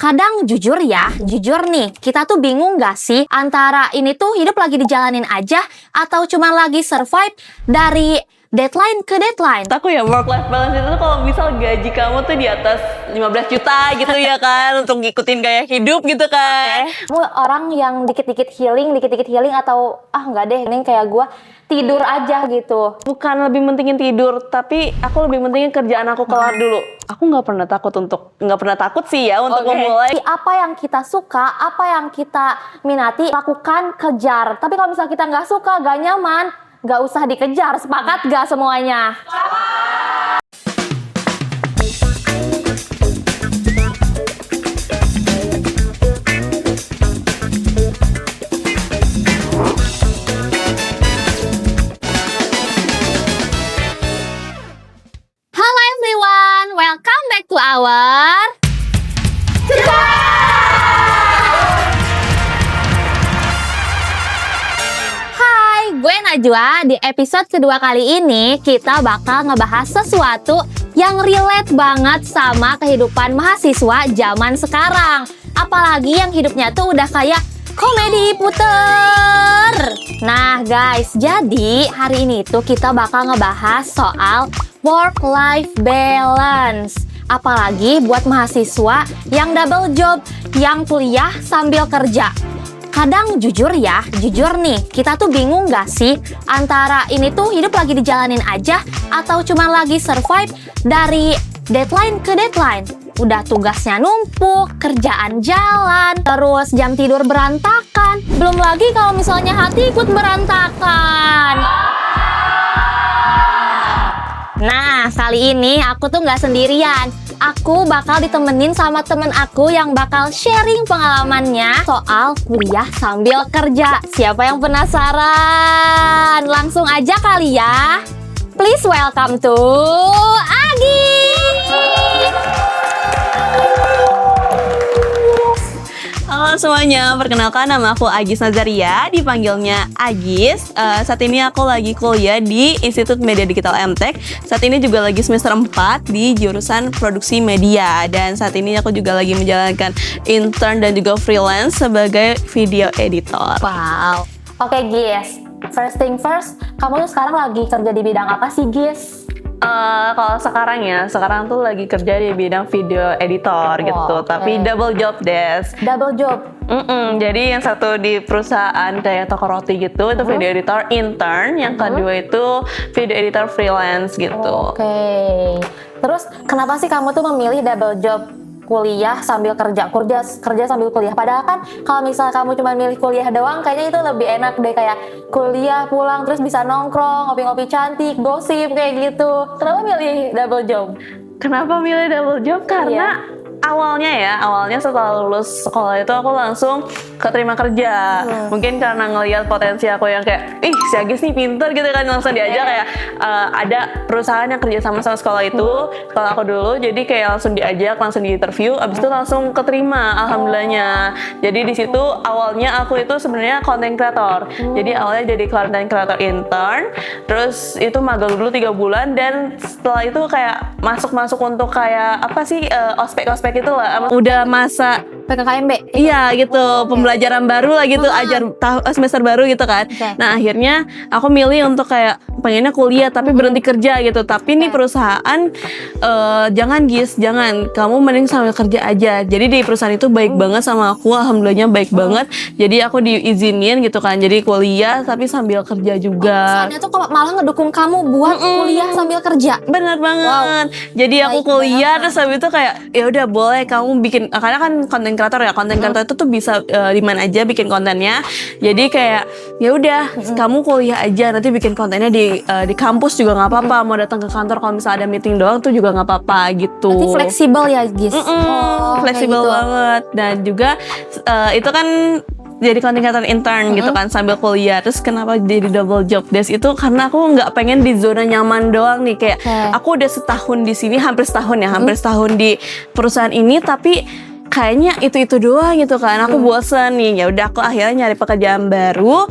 Kadang jujur nih, kita tuh bingung gak sih antara ini tuh hidup lagi dijalanin aja atau cuma lagi survive dari deadline ke deadline. Aku ya work life balance itu kalau misal gaji kamu tuh di atas 15 juta gitu ya kan untuk ngikutin gaya hidup gitu kan. Kamu orang yang dikit-dikit healing atau enggak deh, ini kayak gue tidur aja gitu. Bukan lebih mentingin tidur, tapi aku lebih mentingin kerjaan aku kelar dulu. Aku nggak pernah takut sih ya untuk memulai. Apa yang kita suka, apa yang kita minati, lakukan, kejar. Tapi kalau misalnya kita nggak suka, nggak nyaman, nggak usah dikejar. Sepakat gak semuanya? Halo everyone, welcome back to our gue Najwa. Di episode kedua kali ini kita bakal ngebahas sesuatu yang relate banget sama kehidupan mahasiswa zaman sekarang. Apalagi yang hidupnya tuh udah kayak komedi puter. Nah guys, jadi hari ini tuh kita bakal ngebahas soal work-life balance. Apalagi buat mahasiswa yang double job, yang kuliah sambil kerja. Kadang jujur nih, kita tuh bingung gak sih antara ini tuh hidup lagi dijalanin aja atau cuma lagi survive dari deadline ke deadline. Udah tugasnya numpuk, kerjaan jalan, terus jam tidur berantakan. Belum lagi kalau misalnya hati ikut berantakan. Nah, kali ini aku tuh nggak sendirian. Aku bakal ditemenin sama temen aku yang bakal sharing pengalamannya soal kuliah sambil kerja. Siapa yang penasaran? Langsung aja kali ya. Please welcome to Agi. Halo semuanya, perkenalkan nama aku Agis Nazaria, dipanggilnya Agis. Saat ini aku lagi kuliah di Institut Media Digital MTech. Saat ini juga lagi semester 4 di jurusan produksi media. Dan saat ini aku juga lagi menjalankan intern dan juga freelance sebagai video editor. Wow. Oke Gis, first thing first, kamu tuh sekarang lagi kerja di bidang apa sih Gis? Kalau sekarang tuh lagi kerja di bidang video editor gitu, tapi double job des. Double job? Jadi yang satu di perusahaan kayak toko roti gitu, itu video editor intern, yang kedua itu video editor freelance gitu. Oke. Terus kenapa sih kamu tuh memilih double job? Kuliah sambil kerja sambil kuliah. Padahal kan kalau misalnya kamu cuma milih kuliah doang, kayaknya itu lebih enak deh, kayak kuliah pulang terus bisa nongkrong, ngopi-ngopi cantik, gosip kayak gitu. Kenapa milih double job? Kenapa milih double job? Karena awalnya setelah lulus sekolah itu aku langsung keterima kerja. Mungkin karena ngelihat potensi aku yang kayak, si Agis nih pinter gitu kan, langsung diajak kayak ada perusahaan yang kerja sama sekolah itu, sekolah aku dulu, jadi kayak langsung diajak, langsung di interview, abis itu langsung keterima, alhamdulillahnya. Jadi di situ awalnya aku itu sebenarnya content creator. Jadi awalnya jadi content creator intern, terus itu magang dulu 3 bulan, dan setelah itu kayak masuk untuk kayak apa sih, ospek itu lah, udah masa PKKMB? Iya gitu, pembelajaran baru lah gitu, semester baru gitu kan. Nah akhirnya aku milih untuk kayak pengennya kuliah tapi berhenti kerja gitu. Tapi nih perusahaan, jangan, kamu mending sambil kerja aja. Jadi di perusahaan itu baik banget sama aku, alhamdulillahnya baik banget. Jadi aku diizinin gitu kan, jadi kuliah tapi sambil kerja juga. Perusahaannya tuh malah ngedukung kamu buat kuliah sambil kerja. Bener banget. Jadi aku kuliah terus habis itu kayak ya udah boleh kamu bikin, karena kan konten kreator ya, konten kreator itu tuh bisa di mana aja bikin kontennya. Jadi kayak ya udah kamu kuliah aja, nanti bikin kontennya di kampus juga nggak apa-apa. Mau datang ke kantor kalau misalnya ada meeting doang tuh juga nggak apa-apa gitu. Berarti fleksibel ya Gis? Fleksibel gitu banget. Dan juga itu kan jadi content creator intern gitu kan sambil kuliah. Terus kenapa jadi double job desk itu karena aku nggak pengen di zona nyaman doang nih, kayak aku udah setahun di sini, hampir setahun di perusahaan ini, tapi kayaknya itu doang gitu kan. Aku bosen nih. Ya udah aku akhirnya nyari pekerjaan baru.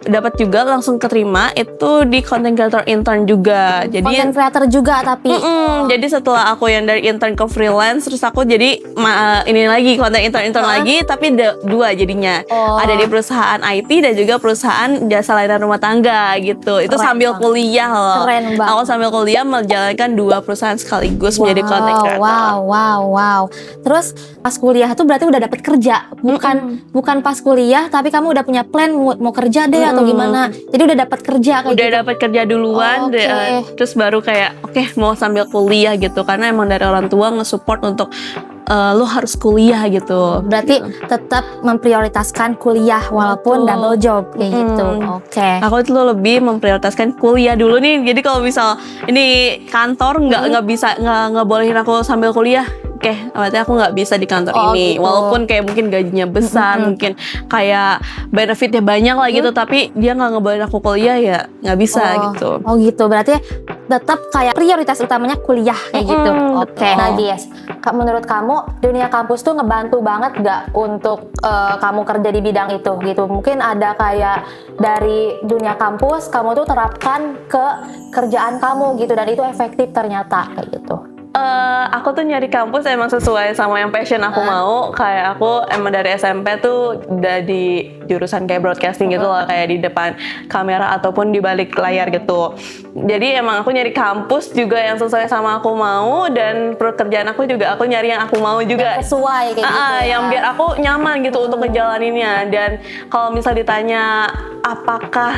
Dapat juga langsung keterima itu di content creator intern juga. Jadi Content creator juga tapi. jadi setelah aku yang dari intern ke freelance, terus aku jadi ini lagi content intern lagi, tapi dua jadinya. Ada di perusahaan IT dan juga perusahaan jasa layanan rumah tangga gitu. Itu Keren sambil banget. kuliah loh. Keren banget. Aku sambil kuliah menjalankan dua perusahaan sekaligus menjadi content creator. Wow. Terus pas kuliah tuh berarti udah dapet kerja, bukan pas kuliah, tapi kamu udah punya plan mau kerja deh atau gimana? Jadi udah dapat kerja kayak Udah gitu. dapat kerja duluan, Oke. terus baru kayak oke, mau sambil kuliah gitu, karena emang dari orang tua nge-support untuk lo harus kuliah gitu. Berarti tetap memprioritaskan kuliah walaupun Betul. double job kayak gitu. Oke. Aku itu lebih memprioritaskan kuliah dulu nih. Jadi kalau misal ini kantor nggak bisa nggak bolehin aku sambil kuliah. Oke, berarti aku nggak bisa di kantor ini. Gitu. Walaupun kayak mungkin gajinya besar, mungkin kayak benefitnya banyak lah gitu, tapi dia nggak ngebolehin aku kuliah ya nggak bisa gitu. Oh gitu, berarti tetap kayak prioritas utamanya kuliah kayak gitu. Oke. betul. Nah Gies, menurut kamu dunia kampus tuh ngebantu banget gak untuk kamu kerja di bidang itu gitu? Mungkin ada kayak dari dunia kampus kamu tuh terapkan ke kerjaan kamu gitu dan itu efektif ternyata kayak gitu. Aku tuh nyari kampus emang sesuai sama yang passion aku mau. Kayak aku emang dari SMP tuh udah di jurusan kayak broadcasting gitu lah, kayak di depan kamera ataupun di balik layar gitu. Jadi emang aku nyari kampus juga yang sesuai sama aku mau, dan pekerjaan aku juga aku nyari yang aku mau juga. Sesuai kayak gitu. Yang biar aku nyaman gitu untuk ngejalaninnya. Dan kalau misal ditanya apakah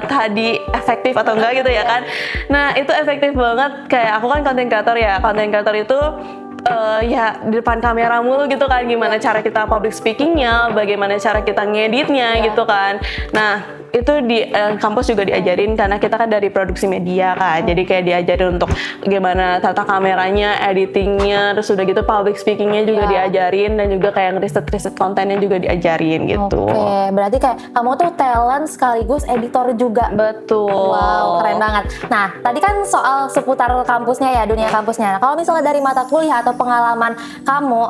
tadi efektif atau enggak gitu ya kan. Nah itu efektif banget. Kayak aku kan content creator ya. Content creator itu ya di depan kamera mulu gitu kan. Gimana cara kita public speakingnya, bagaimana cara kita ngeditnya gitu kan. Nah itu di kampus juga diajarin, karena kita kan dari produksi media kan. Jadi kayak diajarin untuk gimana tata kameranya, editingnya, terus udah gitu public speakingnya juga diajarin, dan juga kayak riset kontennya juga diajarin gitu. Oke, berarti kayak kamu tuh talent sekaligus editor juga. Betul. Wow, keren banget. Nah, tadi kan soal seputar kampusnya ya, dunia kampusnya. Nah, kalau misalnya dari mata kuliah atau pengalaman kamu,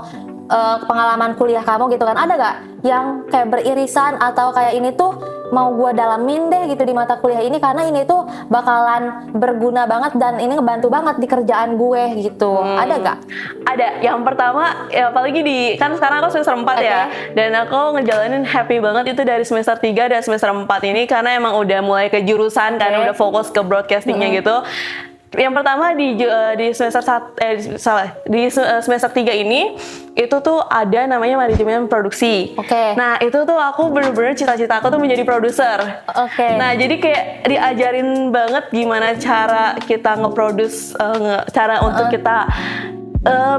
pengalaman kuliah kamu gitu kan, ada gak yang kayak beririsan atau kayak ini tuh mau gue dalamin deh gitu di mata kuliah ini karena ini tuh bakalan berguna banget dan ini ngebantu banget di kerjaan gue gitu. Ada gak? Ada. Yang pertama, ya apalagi kan sekarang aku semester 4 ya. Dan aku ngejalanin happy banget itu dari semester 3 dan semester 4 ini, karena emang udah mulai ke jurusan kan, udah fokus ke broadcastingnya gitu. Yang pertama di semester 3 ini itu tuh ada namanya manajemen produksi. Oke. Nah itu tuh aku bener-bener cita-cita aku tuh menjadi produser. Oke. Nah jadi kayak diajarin banget gimana cara kita nge-produce, cara untuk kita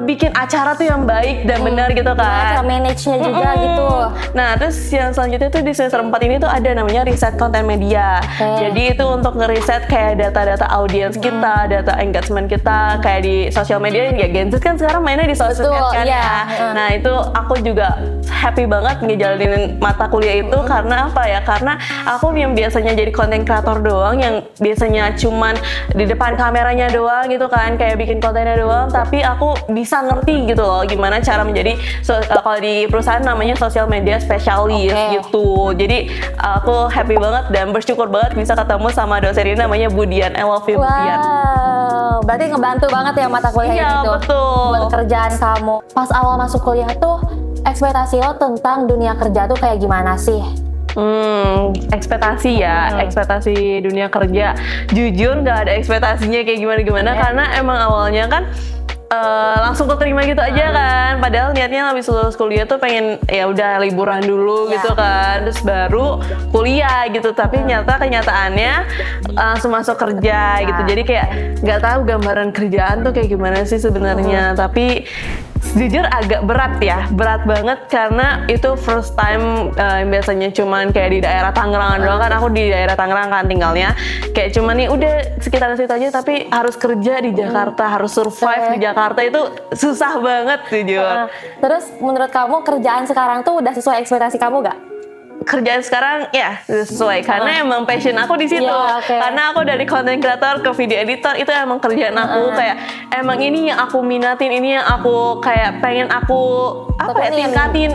bikin acara tuh yang baik dan benar gitu kan. Cara manage-nya juga gitu. Nah terus yang selanjutnya tuh di semester 4 ini tuh ada namanya riset konten media. Jadi itu untuk ngeriset kayak data-data audiens kita, data engagement kita, kayak di sosial media. Ya Gen Z kan sekarang mainnya di sosmed kan ya. Nah itu aku juga happy banget ngejalanin mata kuliah itu. Karena apa ya, karena aku yang biasanya jadi content creator doang, yang biasanya cuman di depan kameranya doang gitu kan, kayak bikin kontennya doang, tapi aku bisa ngerti gitu loh gimana cara menjadi kalau di perusahaan namanya social media specialist gitu. Jadi aku happy banget dan bersyukur banget bisa ketemu sama dosen ini namanya Budian. I love you Budian. Wow, berarti ngebantu banget ya mata kuliah Iya, itu betul. buat kerjaan kamu. Pas awal masuk kuliah tuh ekspektasi lo tentang dunia kerja tuh kayak gimana sih? Ekspektasi ya, ekspektasi dunia kerja. Jujur nggak ada ekspektasinya kayak gimana-gimana, karena emang awalnya kan langsung keterima gitu aja kan. Padahal niatnya habis lulus kuliah tuh pengen ya udah liburan dulu gitu kan, terus baru kuliah gitu. Tapi kenyataannya langsung masuk kerja gitu. Jadi kayak nggak tahu gambaran kerjaan tuh kayak gimana sih sebenarnya. Tapi jujur agak berat banget, karena itu first time. Biasanya cuman kayak di daerah Tangerang doang kan, aku di daerah Tangerang kan tinggalnya, kayak cuman nih udah sekitaran situ aja, tapi harus kerja di Jakarta, harus survive di Jakarta, itu susah banget jujur. Terus menurut kamu kerjaan sekarang tuh udah sesuai ekspektasi kamu gak? kerjaan sekarang ya sesuai karena emang passion aku di situ. Ya, okay. Karena aku dari content creator ke video editor itu emang kerjaan aku, kayak emang ini yang aku minatin, ini yang aku kayak pengen aku tingkatin,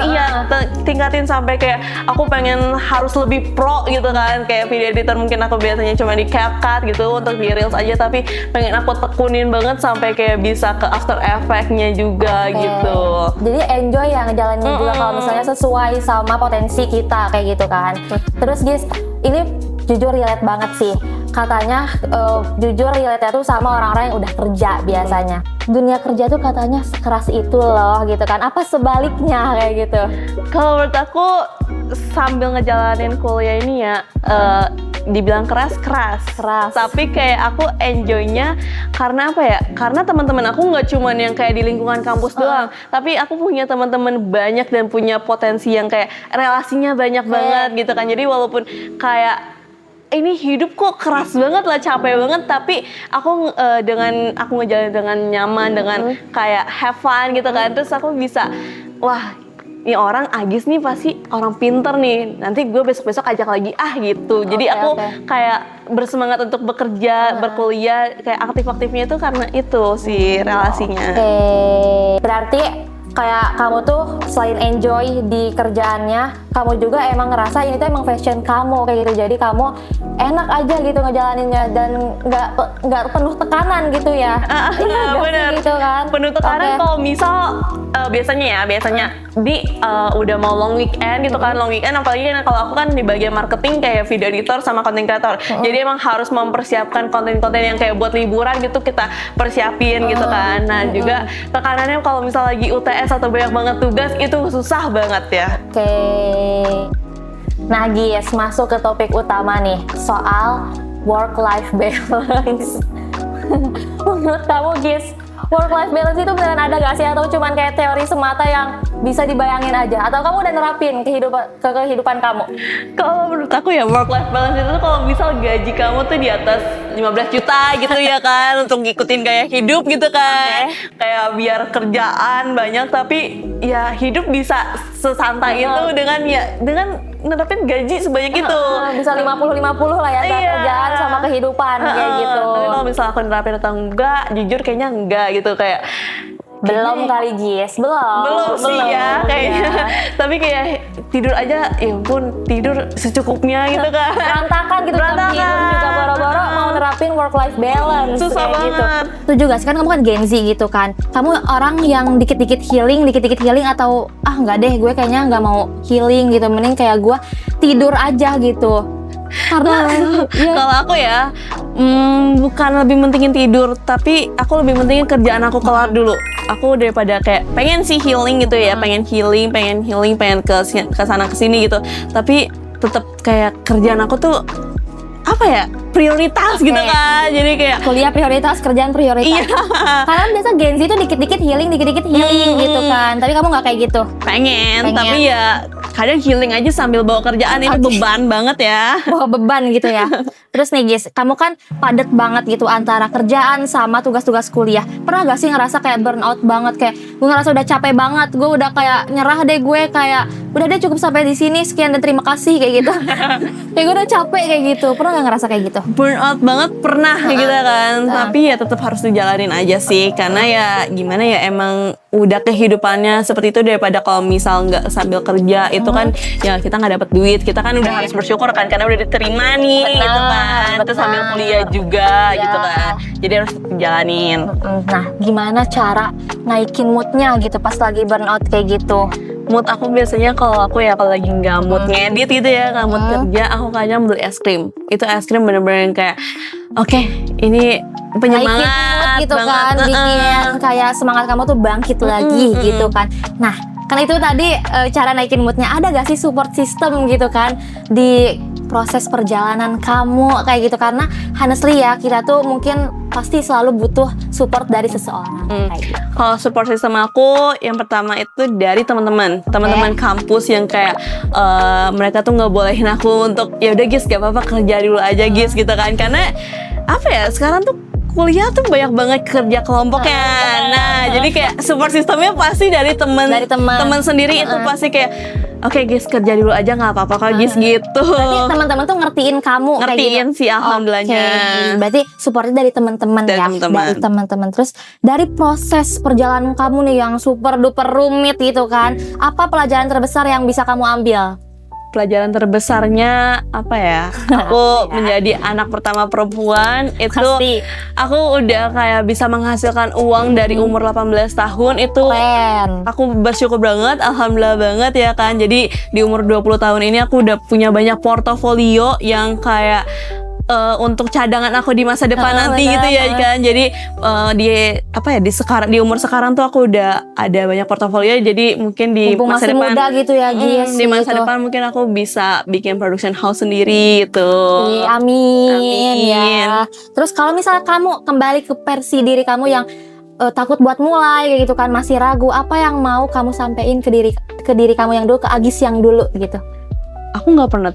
tingkatin sampai kayak aku pengen harus lebih pro gitu kan. Kayak video editor mungkin aku biasanya cuma di CapCut gitu untuk di Reels aja, tapi pengen aku tekunin banget sampai kayak bisa ke After Effects-nya juga gitu. Jadi enjoy ya ngejalanin juga kalau misalnya sesuai sama potensi kita kayak gitu kan. Terus guys, ini jujur relate banget sih. Katanya jujur relate tuh sama orang-orang yang udah kerja biasanya. Dunia kerja tuh katanya sekeras itu loh gitu kan. Apa sebaliknya kayak gitu? Kalau menurut aku sambil ngejalanin kuliah ini ya dibilang keras. Tapi kayak aku enjoynya karena apa ya? Karena teman-teman aku nggak cuman yang kayak di lingkungan kampus doang, tapi aku punya teman-teman banyak dan punya potensi yang kayak relasinya banyak banget gitu kan. Jadi walaupun kayak ini hidup kok keras banget lah, capek banget, tapi aku dengan aku ngejalanin dengan nyaman, dengan kayak have fun gitu kan. Terus aku bisa, wah ini orang Agis nih pasti orang pinter nih, nanti gue besok-besok ajak lagi gitu. Jadi aku kayak bersemangat untuk bekerja, berkuliah, kayak aktif-aktifnya itu karena itu sih relasinya. Berarti kayak kamu tuh selain enjoy di kerjaannya, kamu juga emang ngerasa ini tuh emang passion kamu kayak gitu. Jadi kamu enak aja gitu ngejalaninnya dan nggak penuh tekanan gitu ya. Iya benar. Gitu kan. Penuh tekanan kalau misal biasanya di udah mau long weekend gitu kan, long weekend apalagi kan kalau aku kan di bagian marketing kayak video editor sama content creator. Jadi emang harus mempersiapkan konten-konten yang kayak buat liburan gitu kita persiapin gitu kan. Nah juga tekanannya kalau misal lagi UTS atau banyak banget tugas itu susah banget ya. Nah Gis, masuk ke topik utama nih, soal work-life balance. Menurut kamu Gis, work-life balance itu beneran ada gak sih? Atau cuman kayak teori semata yang bisa dibayangin aja? Atau kamu udah nerapin ke kehidupan kamu? Kalau menurut aku ya work-life balance itu kalau misal gaji kamu tuh di atas 15 juta gitu ya kan, untuk ngikutin gaya hidup gitu kan. Kayak biar kerjaan banyak tapi ya hidup bisa sesantai itu dengan nerapin gaji sebanyak itu. Bisa 50-50 lah ya antara kerjaan sama kehidupan kayak gitu. Tapi kalau misalnya aku nerapin atau enggak, jujur kayaknya enggak gitu, kayak belum kali Gis, belum sih ya kayaknya. Tapi kayak tidur aja, ya ampun tidur secukupnya gitu kan. Berantakan gitu, tidur juga boro-boro mau nerapin work-life balance. Susah banget. Gitu. Itu juga sih kan kamu kan Gen Z gitu kan. Kamu orang yang dikit-dikit healing atau enggak deh gue kayaknya nggak mau healing gitu. Mending kayak gue tidur aja gitu. Karena kalau aku ya bukan lebih mentingin tidur, tapi aku lebih mentingin kerjaan aku kelar dulu. Aku daripada kayak pengen sih healing gitu ya, pengen healing, pengen ke sana ke sini gitu. Tapi tetap kayak kerjaan aku tuh apa ya, prioritas gitu kan. Jadi kayak kuliah prioritas, kerjaan prioritas. Karena biasa Gen Z itu dikit-dikit healing gitu kan. Tapi kamu nggak kayak gitu. Pengen, tapi ya kadang healing aja sambil bawa kerjaan itu beban banget ya. Bawa beban gitu ya. Terus nih Gis, kamu kan padat banget gitu antara kerjaan sama tugas-tugas kuliah. Pernah gak sih ngerasa kayak burnout banget, kayak gue ngerasa udah capek banget, gue udah kayak nyerah deh, gue kayak udah deh cukup sampai di sini, sekian dan terima kasih kayak gitu. Kayak gue udah capek kayak gitu. Pernah gak ngerasa kayak gitu? Burnout banget pernah gitu kan. Tapi ya tetap harus dijalanin aja sih, karena ya gimana ya, emang udah kehidupannya seperti itu. Daripada kalau misal nggak sambil kerja itu kan ya kita nggak dapet duit, kita kan udah harus bersyukur kan karena udah diterima nih gitu kan. Terus sambil kuliah juga gitu kan, jadi harus dijalanin. Nah gimana cara naikin moodnya gitu pas lagi burnout kayak gitu? Mood aku biasanya kalau lagi nggak mood ngedit gitu ya, nggak mood kerja, aku kadang beli es krim. Itu es krim bener-bener kayak oke, ini penyemangat mood gitu banget. Kan, bikin kayak semangat kamu tuh bangkit lagi gitu kan. Nah kan itu tadi cara naikin moodnya. Ada gak sih support system gitu kan di proses perjalanan kamu kayak gitu? Karena honestly ya, kita tuh mungkin pasti selalu butuh support dari seseorang kayak gitu. Kalau support system aku yang pertama itu dari teman-teman kampus yang kayak mereka tuh nggak bolehin aku untuk ya udah Gis, gak apa-apa kerja dulu aja Gis gitu kan. Karena apa ya, sekarang tuh kuliah tuh banyak banget kerja kelompoknya. Nah, jadi kayak support sistemnya pasti dari teman sendiri. Itu pasti kayak oke Gis kerja dulu aja nggak apa-apa kok Gis gitu. Berarti teman-teman tuh ngertiin kamu kayak Ngertiin gitu. sih alhamdulillahnya. Oke, berarti supportnya dari teman-teman Dari ya, teman-teman. dari teman-teman. Terus dari proses perjalanan kamu nih yang super duper rumit gitu kan, apa pelajaran terbesar yang bisa kamu ambil? Pelajaran terbesarnya apa ya? Aku menjadi anak pertama perempuan itu Pasti aku udah kayak bisa menghasilkan uang dari umur 18 tahun itu. keren. Aku bersyukur banget, alhamdulillah banget ya kan. Jadi di umur 20 tahun ini aku udah punya banyak portofolio yang kayak untuk cadangan aku di masa depan nanti bener, gitu ya kan. Jadi di umur sekarang tuh aku udah ada banyak portofolio. Jadi mungkin di Mumpung masa masih depan muda gitu ya, Gis. di masa gitu. depan mungkin aku bisa bikin production house sendiri gitu. Amin, Amin. ya. Terus kalau misalnya kamu kembali ke versi diri kamu yang takut buat mulai kayak gitu kan, masih ragu, apa yang mau kamu sampein ke diri kamu yang dulu, ke Agis yang dulu gitu? Aku nggak pernah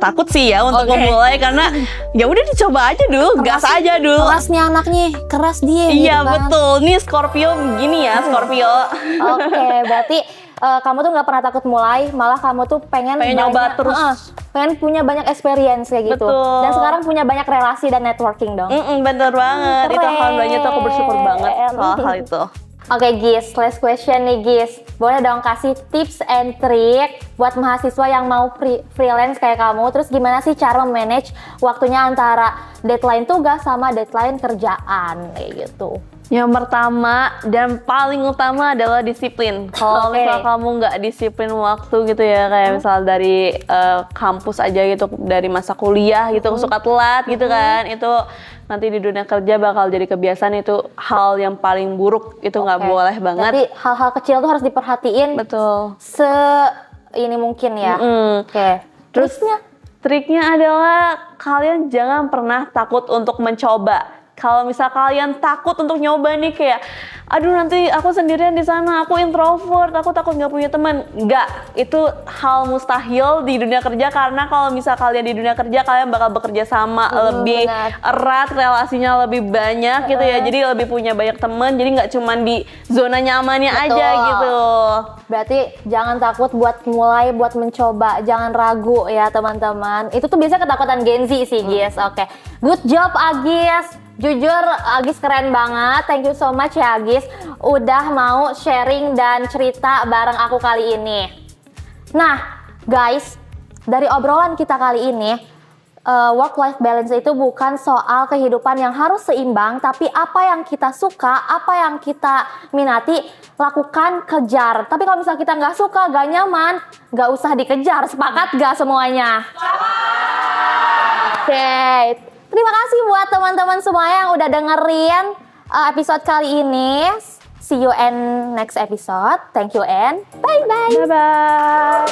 takut sih ya untuk Oke. memulai karena ya udah dicoba aja dulu, gas aja dulu. Keras nih anaknya, keras dia. Iya gitu kan. betul, nih Scorpio begini ya Scorpio. Oke, berarti kamu tuh nggak pernah takut mulai, malah kamu tuh pengen nyoba terus. pengen punya banyak experience kayak gitu. Betul. Dan sekarang punya banyak relasi dan networking dong. Bener banget, itu Keren. alhamdulillahnya tuh aku bersyukur banget soal hal itu. Oke Gis, last question nih Gis. Boleh dong kasih tips and trick buat mahasiswa yang mau freelance kayak kamu. Terus gimana sih cara manage waktunya antara deadline tugas sama deadline kerjaan kayak gitu. Yang pertama dan paling utama adalah disiplin. Kalau Oke. misal kamu nggak disiplin waktu gitu ya, kayak misal dari kampus aja gitu, dari masa kuliah gitu, suka telat gitu kan, itu nanti di dunia kerja bakal jadi kebiasaan, itu hal yang paling buruk, itu nggak Oke. boleh banget. Berarti hal-hal kecil tuh harus diperhatiin Betul. ini mungkin ya. Mm. Oke. Terusnya Triknya adalah kalian jangan pernah takut untuk mencoba. Kalau misal kalian takut untuk nyoba nih kayak, aduh nanti aku sendirian di sana, aku introvert, aku takut nggak punya teman. Nggak, itu hal mustahil di dunia kerja, karena kalau misal kalian di dunia kerja kalian bakal bekerja sama lebih benar. erat, relasinya lebih banyak gitu ya. Jadi lebih punya banyak teman. Jadi nggak cuman di zona nyamannya aja Betul. gitu. berarti jangan takut buat mulai, buat mencoba, jangan ragu ya teman-teman. Itu tuh biasanya ketakutan Gen Z sih, Gis. Oke. Good job Agis. Jujur Agis keren banget. Thank you so much ya Agis udah mau sharing dan cerita bareng aku kali ini. Nah, guys, dari obrolan kita kali ini, work-life balance itu bukan soal kehidupan yang harus seimbang, tapi apa yang kita suka, apa yang kita minati, lakukan, kejar. Tapi kalau misalnya kita nggak suka, nggak nyaman, nggak usah dikejar. Sepakat nggak semuanya? Oke, terima kasih buat teman-teman semua yang udah dengerin episode kali ini. See you in next episode. Thank you and bye-bye. Bye-bye.